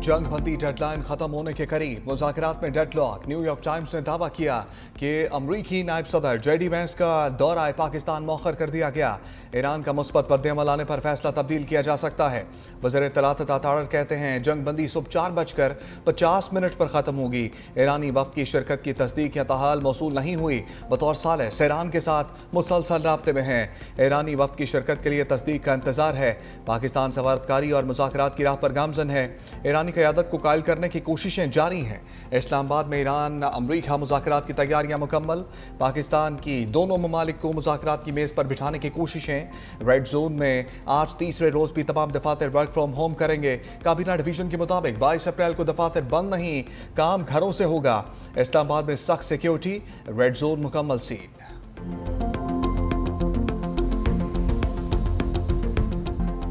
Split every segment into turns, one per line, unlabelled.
जंग बंदी डेडलाइन खत्म होने के करीब, मुज़ाकरात में डेडलॉक। न्यूयॉर्क टाइम्स ने दावा किया कि अमरीकी नायब सदर JD वैंस का दौरा पाकिस्तान मौखर कर दिया गया। ईरान का मुस्बत रद्द-ए-अमल आने पर फैसला तब्दील किया जा सकता है। वज़ीर इत्तलात अतातार कहते हैं जंग बंदी सुबह 4:50 पर ख़त्म होगी। ईरानी वफ़द की शिरकत की तस्दीक या ताहाल मौसूल नहीं हुई। बतौर सालिस ईरान के साथ मुसलसल राब्ते में हैं। ईरानी वफ़द की शिरकत के लिए तस्दीक का इंतज़ार है। पाकिस्तान सफारतकारी और मुज़ाकरात की राह पर गामज़न है। ईरानी क़यादत को कायल करने की कोशिशें जारी हैं। इस्लामाबाद में ईरान अमरीका मुज़ाकरात की तैयारियां मुकम्मल। पाकिस्तान की दोनों ममालिक को मुज़ाकरात की मेज़ पर बिठाने की कोशिशें। रेड जोन में आज तीसरे रोज़ भी तमाम दफातर वर्क फ्राम होम करेंगे। काबीना डिवीजन के मुताबिक 22 अप्रैल को दफातर बंद नहीं, काम घरों से होगा। इस्लामाबाद में सख्त सिक्योरिटी, रेड जोन मुकम्मल सील।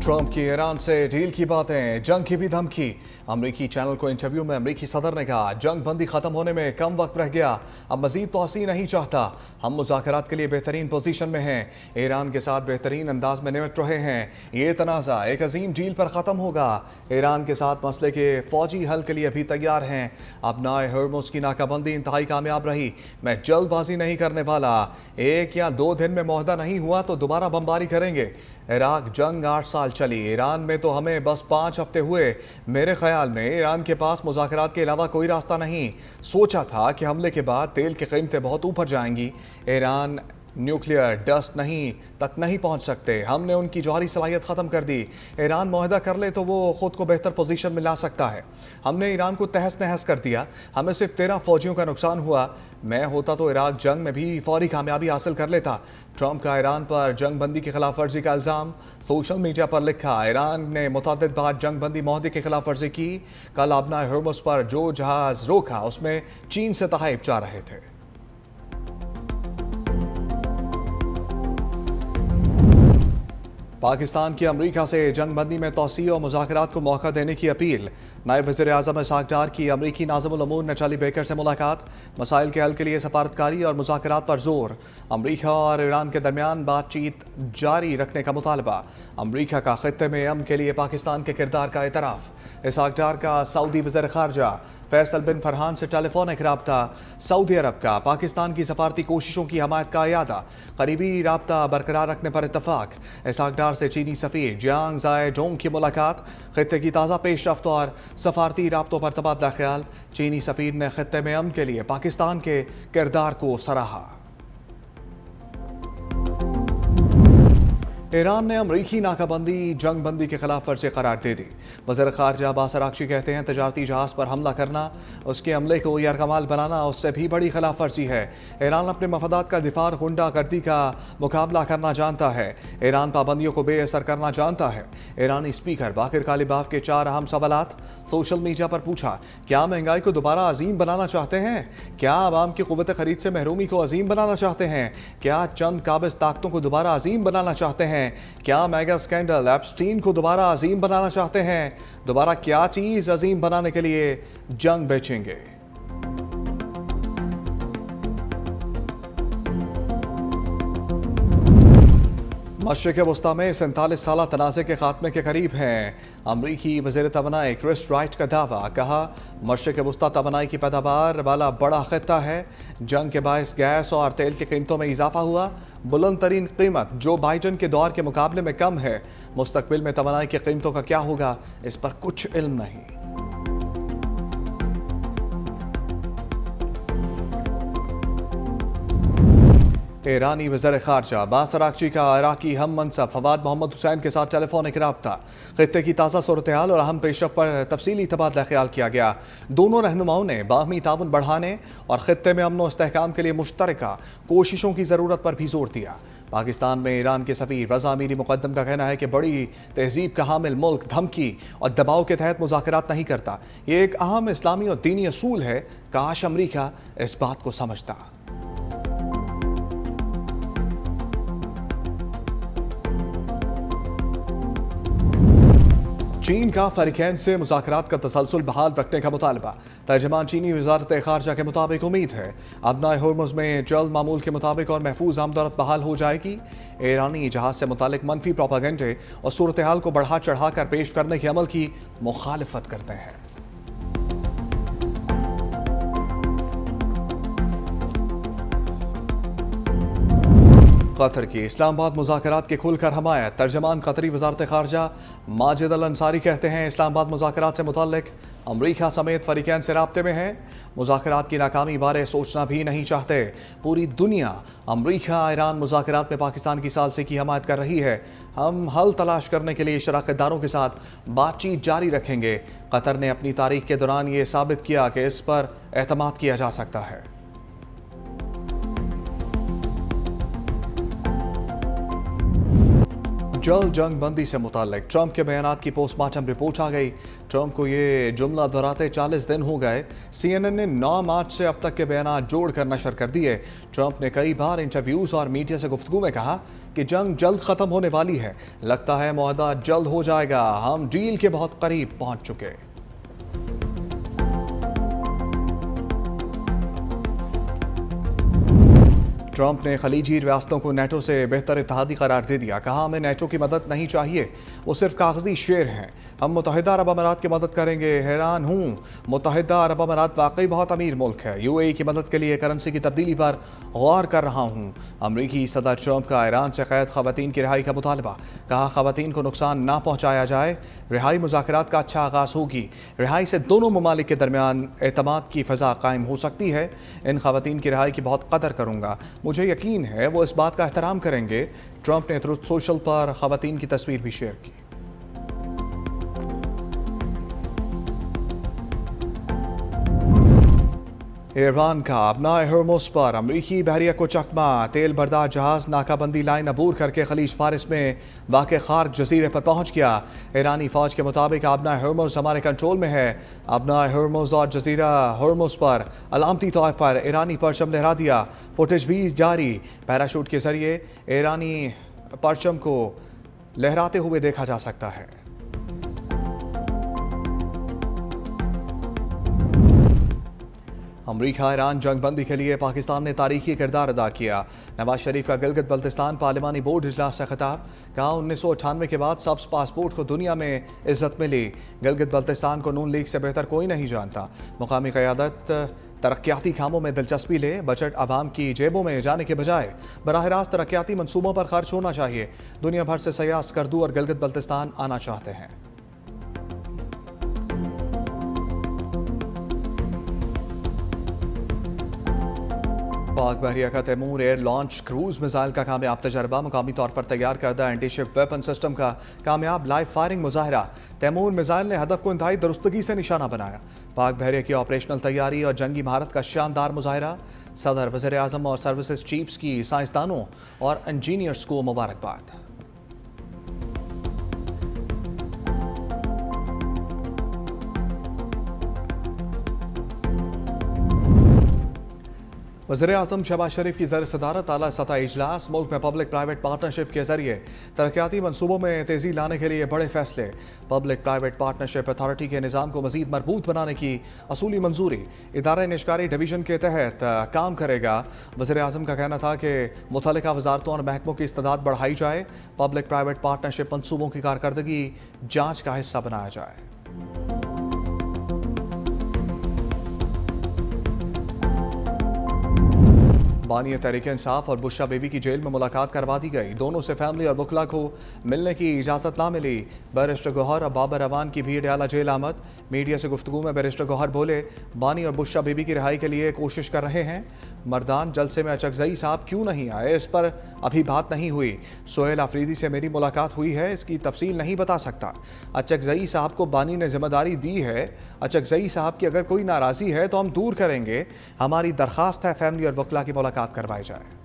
ट्रंप की ईरान से डील की बातें, जंग की भी धमकी। अमरीकी चैनल को इंटरव्यू में अमरीकी सदर ने कहा जंग बंदी खत्म होने में कम वक्त रह गया, अब मजीद तोसी नहीं चाहता। हम मुज़ाकरात के लिए बेहतरीन पोजीशन में हैं, ईरान के साथ बेहतरीन अंदाज में निपट रहे हैं। ये तनाज़ा एक अजीम डील पर ख़त्म होगा। ईरान के साथ मसले के फौजी हल के लिए भी तैयार हैं। अब नाए हर्मुज़ की नाकाबंदी इंतहाई कामयाब रही। मैं जल्दबाजी नहीं करने वाला। 1 या 2 दिन में मुआहदा नहीं हुआ तो दोबारा बमबारी करेंगे। इराक जंग 8 साल चली, ईरान में तो हमें बस 5 हफ्ते हुए। मेरे ख्याल में ईरान के पास मुज़ाकरात के अलावा कोई रास्ता नहीं। सोचा था कि हमले के बाद तेल की कीमतें बहुत ऊपर जाएंगी। ईरान न्यूक्लियर डस्ट तक नहीं पहुंच सकते। हमने उनकी जौहरी सलाहियत ख़त्म कर दी। ईरान मुआहदा कर ले तो वो ख़ुद को बेहतर पोजीशन में ला सकता है। हमने ईरान को तहस नहस कर दिया। हमें सिर्फ 13 फौजियों का नुकसान हुआ। मैं होता तो इराक जंग में भी फौरी कामयाबी हासिल कर लेता। ट्रंप का ईरान पर जंग बंदी की खिलाफ वर्जी का इल्ज़ाम। सोशल मीडिया पर लिखा ईरान ने मुतअद्दिद बार जंग बंदी मुआहदे की खिलाफ वर्जी की। कल आबना हर्मुज़ पर जो जहाज़ रोका उसमें चीन से तहाइफ जा रहे थे। पाकिस्तान की अमरीका से जंग बंदी में तोसी और मुज़ाकरात को मौका देने की अपील। नायब वज़ीर आज़म इसहाक़ डार की अमरीकी नाज़िमुल अमूर नताली बेकर से मुलाकात। मसाइल के हल के लिए सफारतकारी और मुज़ाकरात पर जोर। अमरीका और ईरान के दरमियान बातचीत जारी रखने का मुतालबा। अमरीका का खित्ते में अमन के लिए पाकिस्तान के किरदार का एतराफ़। इसहाक़ डार का सऊदी वज़ीर ख़ारजा फैसल बिन फरहान से टेलीफोनिक राब्ता। सऊदी अरब का पाकिस्तान की सफारती कोशिशों की हमायत का अयादा। करीबी राब्ता बरकरार रखने पर इत्तफाक। इसहाक़ डार से चीनी सफ़ीर जियांग ज़ाए डोंग की मुलाकात। खित्ते की ताज़ा पेशरफ्त और सफारती राब्तों पर तबादला ख्याल। चीनी सफ़ीर ने खित्ते में अमन के लिए पाकिस्तान के किरदार को सराहा। ईरान ने अमरीकी नाकाबंदी जंग बंदी के खिलाफ वर्जी करार दे दी। वज़ीर ख़ारजा अब्बास अराग़ची कहते हैं तजारती जहाज़ पर हमला करना, उसके हमले को यरगमाल बनाना उससे भी बड़ी खिलाफ वर्जी है। ईरान अपने मफादात का दिफा और गुंडागर्दी का मुकाबला करना जानता है। ईरान पाबंदियों को बेअसर करना जानता है। ईरानी स्पीकर बाकिर कालिबाफ के 4 अहम सवालात। सोशल मीडिया पर पूछा क्या महंगाई को दोबारा अजीम बनाना चाहते हैं? क्या आवाम की क़ुव्वत ख़रीद से महरूमी को अजीम बनाना चाहते हैं? क्या चंद काबिज़ ताकतों को दोबारा अजीम बनाना चाहते हैं? क्या मेगा स्कैंडल एप्स्टीन को दोबारा अजीम बनाना चाहते हैं? दोबारा क्या चीज अजीम बनाने के लिए जंग बेचेंगे? मशरिक़ वस्ता में 47 साला तनाज़े के खात्मे के करीब हैं। अमरीकी वज़ीर तवानाई क्रिस राइट का दावा। कहा मशरिक़ वस्ता तवानाई की पैदावार वाला बड़ा खित्ता है। जंग के बायस गैस और तेल की कीमतों में इजाफा हुआ। बुलंद तरीन कीमत जो बाइडन के दौर के मुकाबले में कम है। मुस्तकबिल में तवानाई की कीमतों का क्या होगा इस पर कुछ इल्म नहीं। ईरानी वज़ीर ख़ारजा अब्बास अराग़ची का इराक़ी हम मनसब फवाद मोहम्मद हुसैन के साथ टेलीफोनिक राब्ता। खित्ते की ताज़ा सूरत-ए-हाल और अहम पेशरफ्त पर तफसीली तबादला ख्याल किया गया। दोनों रहनुमाओं ने बाहमी ताउन बढ़ाने और खित्ते में अमन व इस्तेहकाम के लिए मुश्तरका कोशिशों की ज़रूरत पर भी जोर दिया। पाकिस्तान में ईरान के सफ़ीर रज़ा अमीरी मुक़द्दम का कहना है कि बड़ी तहज़ीब का हामिल मुल्क धमकी और दबाव के तहत मुज़ाकरात नहीं करता। ये एक अहम इस्लामी और दीनी असूल है। काश अमरीका इस बात को समझता। चीन का फ़रीक़ैन से मुज़ाकरात का तसलसल बहाल रखने का मुतालबा। तर्जमान चीनी वज़ारत ख़ारजा के मुताबिक उम्मीद है अबनाए हर्मुज़ में जल्द मामूल के मुताबिक और महफूज आमदरत बहाल हो जाएगी। ईरानी जहाज़ से मुतालिक मनफी प्रोपागेंडे और सूरत हाल को बढ़ा चढ़ा कर पेश करने के अमल की मुखालफत करते हैं। कतर की इस्लामाबाद मुज़ाकरात की खुलकर हमायत। तर्जमान कतरी वज़ारत ख़ारजा माजिद अल अंसारी कहते हैं इस्लामाबाद मुज़ाकरात से मुतल्लिक अमरीका समेत फ़रीक़ैन से राब्ते में है। मुज़ाकरात की नाकामी बारे सोचना भी नहीं चाहते। पूरी दुनिया अमरीका ईरान मुज़ाकरात में पाकिस्तान की सालसी की हमायत कर रही है। हम हल तलाश करने के लिए शराकतदारों के साथ बातचीत जारी रखेंगे। कतर ने अपनी तारीख के दौरान ये साबित किया कि इस पर एतमाद किया जा सकता है। जल्द जंग बंदी से मुताल्लिक ट्रंप के बयानात की पोस्टमार्टम रिपोर्ट आ गई। ट्रंप को ये जुमला दोहराते 40 दिन हो गए। CNN ने 9 मार्च से अब तक के बयानात जोड़कर नशर कर दिए। ट्रंप ने कई बार इंटरव्यूज और मीडिया से गुफ्तगू में कहा कि जंग जल्द खत्म होने वाली है, लगता है मुआहदा जल्द हो जाएगा, हम डील के बहुत करीब पहुंच चुके। ट्रंप ने खलीजी रियासतों को नेटो से बेहतर इत्तेहादी करार दे दिया। कहा हमें नेटो की मदद नहीं चाहिए, वो सिर्फ कागजी शेर हैं। हम मुत्तहिदा अरब अमारात की मदद करेंगे। हैरान हूँ, मुत्तहिदा अरब अमारात वाकई बहुत अमीर मुल्क है। UAE की मदद के लिए करेंसी की तब्दीली पर गौर कर रहा हूँ। अमरीकी सदर ट्रंप का ईरान से कैद खवातीन की रिहाई का मुतालबा। कहा खवातीन को नुकसान ना पहुँचाया जाए। रिहाई मुज़ाकरात का अच्छा आगाज़ होगी। रिहाई से दोनों ममालिक के दरमियान एतमाद की फ़ज़ा कायम हो सकती है। इन खवातीन की रिहाई की बहुत कदर करूँगा, मुझे यकीन है वो इस बात का एहतराम करेंगे। ट्रंप ने ट्रुथ सोशल पर खवातीन की तस्वीर भी शेयर की। ईरान का अपनाए हर्मुज़ पर अमरीकी बहरिया को चकमा। तेल बरदार जहाज़ नाकाबंदी लाइन अबूर करके खलीज फारिस में वाक़े खार्क जजीरे पर पहुंच गया। ईरानी फ़ौज के मुताबिक अपना हर्मुज़ हमारे कंट्रोल में है। अपना हर्मुज़ और जजीरा हर्मुज़ पर अलामती तौर पर ईरानी परचम लहरा दिया। फुटेज भी जारी। पैराशूट के जरिए ईरानी परचम को लहराते हुए देखा जा सकता है। अमरीका ईरान जंग बंदी के लिए पाकिस्तान ने तारीखी किरदार अदा किया। नवाज शरीफ का गिलगित बल्तिस्तान पार्लिमानी बोर्ड इजलास से खिताब। कहा 1998 के बाद सब्ज पासपोर्ट को दुनिया में इज्जत मिली। गिलगित बल्तिस्तान को नून लीग से बेहतर कोई नहीं जानता। मुकामी क़यादत तरक्याती कामों में दिलचस्पी ले। बजट आवाम की जेबों में जाने के बजाय बराह रास्त तरक्याती मनसूबों पर खर्च होना चाहिए। दुनिया भर से सयाह स्कर्दू और गिलगित बल्तिस्तान आना चाहते हैं। पाक बहरिया का Taimur air launch cruise missile का कामयाब तजर्बा। मुकामी तौर पर तैयार करदा एंटी शिप वेपन सिस्टम का कामयाब लाइव फायरिंग मुजाहरा। तैमूर मिसाइल ने हदफ को इंतहाई दुरुस्तगी से निशाना बनाया। पाक बहरिया की ऑपरेशनल तैयारी और जंगी महारत का शानदार मुजाहरा। सदर, वज़ीर आज़म और सर्विसेज चीफ्स की साइंसदानों और इंजीनियर्स को मुबारकबाद। वज़ीर आज़म शहबाज शरीफ की ज़र सदारत आला सतह इजलास। मुल्क में पब्लिक प्राइवेट पार्टनरशिप के जरिए तरक्याती मनसूबों में तेज़ी लाने के लिए बड़े फैसले। पब्लिक प्राइवेट पार्टनरशिप अथॉरिटी के निज़ाम को मज़ीद मजबूत बनाने की असूली मंजूरी। इदारा निष्कारी डिवीज़न के तहत काम करेगा। वज़ीर आज़म का कहना था कि मुतल्लिका वजारतों और महकमों की इस्तेदाद बढ़ाई जाए। पब्लिक प्राइवेट पार्टनरशिप मनसूबों की कारकर्दगी जाँच का हिस्सा बनाया जाए। बानी तहरीक इंसाफ और बुशरा बीबी की जेल में मुलाकात करवा दी गई। दोनों से फैमिली और वकला को मिलने की इजाज़त ना मिली। बैरिस्टर गौहर और बाबर अवान की भीड़ आला जेल आमद। मीडिया से गुफ्तगू में बैरिस्टर गौहर बोले, बानी और बुशरा बीबी की रिहाई के लिए कोशिश कर रहे हैं। मर्दान जलसे में अचकजई साहब क्यों नहीं आए, इस पर अभी बात नहीं हुई। सोहेल आफरीदी से मेरी मुलाकात हुई है, इसकी तफसील नहीं बता सकता। अचकजई साहब को बानी ने जिम्मेदारी दी है। अचकजई साहब की अगर कोई नाराज़ी है तो हम दूर करेंगे। हमारी दरख्वास्त है फैमिली और वकला की मुलाकात करवाई जाए।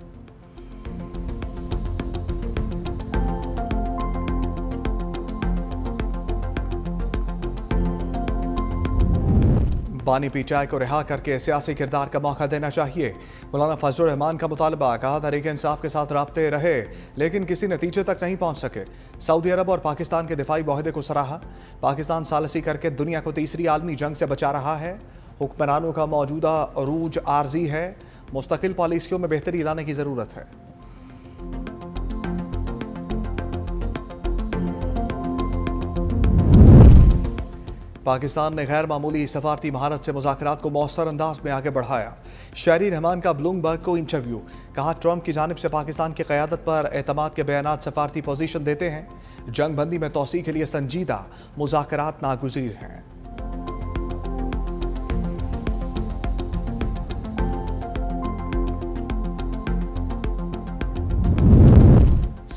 बानी पीटीआई को रिहा करके सियासी किरदार का मौका देना चाहिए। मौलाना फजलुर रहमान का मुतालबा। कहा तहरीक इंसाफ के साथ राब्ते रहे लेकिन किसी नतीजे तक नहीं पहुंच सके। सऊदी अरब और पाकिस्तान के दिफाई मुआहदे को सराहा। पाकिस्तान सालसी करके दुनिया को तीसरी आलमी जंग से बचा रहा है। हुक्मरानों का मौजूदा अरूज आर्जी है। मुस्तकिल पॉलिसियों में बेहतरी लाने की ज़रूरत है। पाकिस्तान ने गैर मामूली सफारती महारत से मुज़ाकरात को मौसर अंदाज में आगे बढ़ाया। शहरी रहमान का ब्लूमबर्ग को इंटरव्यू, कहा ट्रंप की जानिब से पाकिस्तान की क़यादत पर एतमाद के बयानात सफारती पोजीशन देते हैं। जंग बंदी में तोसी के लिए संजीदा मुज़ाकरात नागुज़ीर हैं।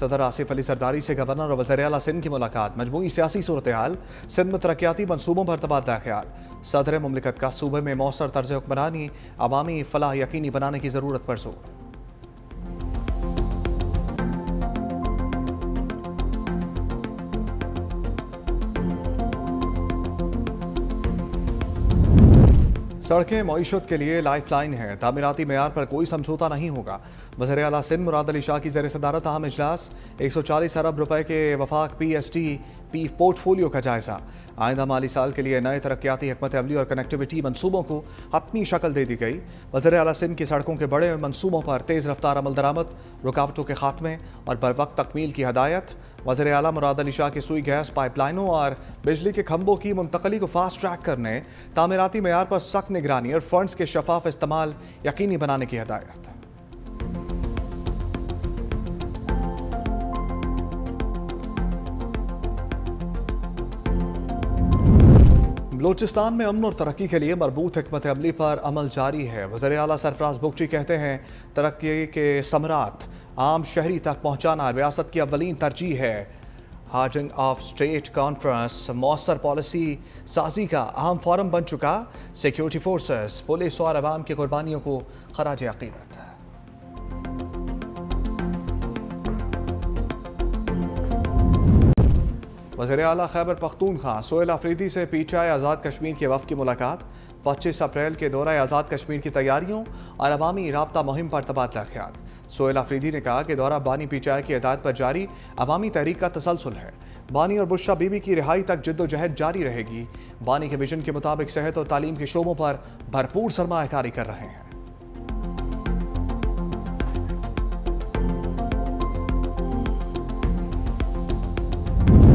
सदर आसिफ अली सरदारी से गवर्नर और वज़ीर आला सिंध की मुलाकात, मजमूई सियासी सूरत हाल, सिंध में तरक्याती मनसूबों पर तबादला ख्याल। सदर मुमलिकत का सूबे में मौसर तर्ज हुक्मरानी, अवामी फलाह यकीनी बनाने की ज़रूरत पर जोर। सड़कें मईशत के लिए लाइफ लाइन है, तामीराती मेयार पर कोई समझौता नहीं होगा। वज़ीर आला सिंध मुराद अली शाह की ज़ेर सदारत अहम इजलास, 140 अरब रुपए के वफाक PST पोर्टफोलियो का जायजा। आइंदा माली साल के लिए नए तरक्याती हिकमत अमली और कनेक्टिविटी मनसूबों को हतमी शक्ल दे दी गई। वज़ीर आला सिंध की सड़कों के बड़े मनसूबों पर तेज़ रफ्तार अमल दरामद, रुकावटों के खात्मे और बर वक्त तकमील की हदायत। वज़ीर आला मुराद अली शाह की सुई गैस पाइपलाइनों और बिजली के खंभों की मुंतकली को फास्ट ट्रैक करने, तामीराती मेयार पर सख्त निगरानी और फंड्स के शफाफ इस्तेमाल यकीनी बनाने की हदायत। बलूचिस्तान में अमन और तरक्की के लिए मरबूत हिकमत अमली पर अमल जारी है। वज़ीर आला सरफराज बुगची कहते हैं तरक्की के समरात आम शहरी तक पहुँचाना रियासत की अव्वलीन तरजीह है। हार्जिंग ऑफ स्टेट कॉन्फ्रेंस मौसर पॉलिसी साजी का अहम फोरम बन चुका। सिक्योरिटी फोर्सेस, पुलिस और अवाम की कुर्बानियों को खराज अकीदत। वज़ीर आला खैबर पख्तूनख्वा सोहेल अफरीदी से PTI आज़ाद कश्मीर के वफ़द की मुलाकात। 25 अप्रैल के दौरे आज़ाद कश्मीर की तैयारियों और अवामी राब्ता मुहिम पर तबादला ख्याल। सोहेल अफरीदी ने कहा कि दौरा बानी PTI की हिदायत पर जारी अवामी तहरीक का तसलसल है। बानी और बुशरा बीबी की रिहाई तक जिद्दोजहद जारी रहेगी। बानी के विजन के मुताबिक सेहत और तालीम के शोबों पर भरपूर सरमायाकारी कर रहे हैं।